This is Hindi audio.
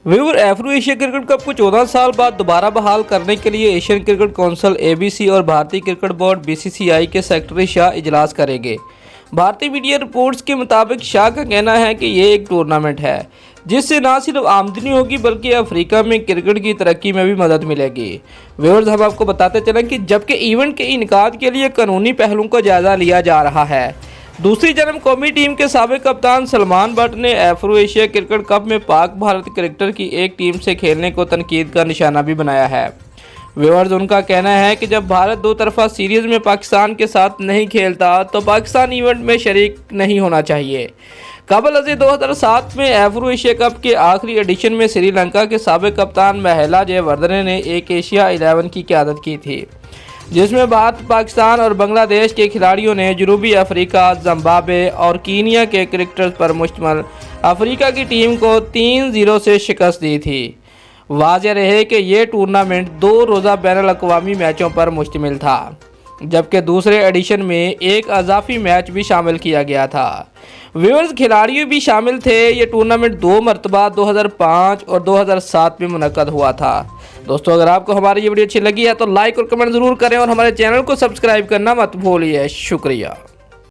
Viewer Afro Asia cricket cup को 14 साल बाद दोबारा बहाल करने के लिए एशियन क्रिकेट काउंसिल एबीसी और भारतीय क्रिकेट बोर्ड बीसीसीआई के सेक्रेटरी शाह इजलास करेंगे। भारतीय मीडिया रिपोर्ट्स के मुताबिक शाह का कहना है कि ये एक टूर्नामेंट है जिससे न सिर्फ आमदनी होगी बल्कि अफ्रीका में क्रिकेट की तरक्की में भी मदद मिलेगी। व्यूअर्स, हम आपको बताते चलें कि जबकि इवेंट के इनेकाद के लिए कानूनी पहलुओं का जायजा लिया जा रहा है, दूसरी जन्म कौमी टीम के साबिक कप्तान सलमान बट ने एफ्रो एशिया क्रिकेट कप में पाक भारत क्रिकेटर की एक टीम से खेलने को तनकीद का निशाना भी बनाया है। व्यूअर्स, उनका कहना है कि जब भारत दो तरफा सीरीज में पाकिस्तान के साथ नहीं खेलता तो पाकिस्तान इवेंट में शरीक नहीं होना चाहिए। काबल अज़ीज़ 2007 में एफ्रो एशिया कप के आखिरी एडिशन में श्रीलंका के साबिक कप्तान महिला जयवर्धने ने एक एशिया 11 की क़यादत की थी, जिसमें भारत, पाकिस्तान और बांग्लादेश के खिलाड़ियों ने जनूबी अफ्रीका, जिम्बाब्वे और कीनिया के क्रिकेटर्स पर मुश्तमिल अफ्रीका की टीम को 3-0 से शिकस्त दी थी। वाज़ेह रहे कि यह टूर्नामेंट 2 रोज़ा बैनुल-अक़वामी मैचों पर मुश्तमिल था, जबकि दूसरे एडिशन में एक अज़ाफ़ी मैच भी शामिल किया गया था। व्यूअर्स, खिलाड़ियों भी शामिल थे। ये टूर्नामेंट 2 मरतबा 2005 और 2007 में मुनक्कद हुआ था। दोस्तों, अगर आपको हमारी ये वीडियो अच्छी लगी है तो लाइक और कमेंट ज़रूर करें और हमारे चैनल को सब्सक्राइब करना मत भूलिए। शुक्रिया।